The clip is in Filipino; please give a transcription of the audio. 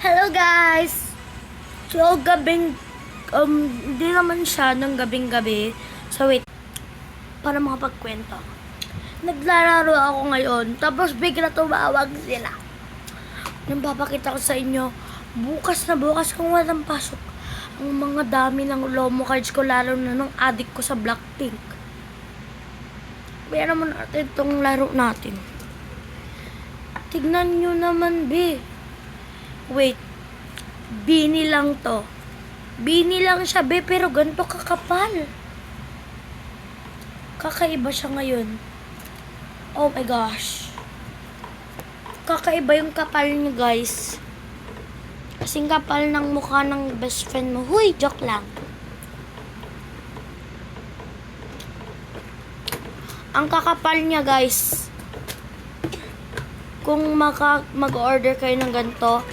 Hello guys! So, hindi naman siya ng gabing-gabi. So, wait. Para makapagkwento. Naglalaro ako ngayon, tapos bigla tumawag sila. Nung papakita ko sa inyo, bukas kung walang pasok, ang mga dami ng Lomo cards ko, lalo na nung addict ko sa Blackpink. Kaya naman natin itong laro natin. Tignan nyo naman, be. Wait. Bini lang to. Bini lang siya, be, pero ganito kakapal. Kakaiba siya ngayon. Oh my gosh. Kakaiba yung kapal niya, guys. Kasing kapal ng mukha ng best friend mo. Huy, joke lang. Ang kakapal niya, guys. Kung mag-order kayo ng ganito,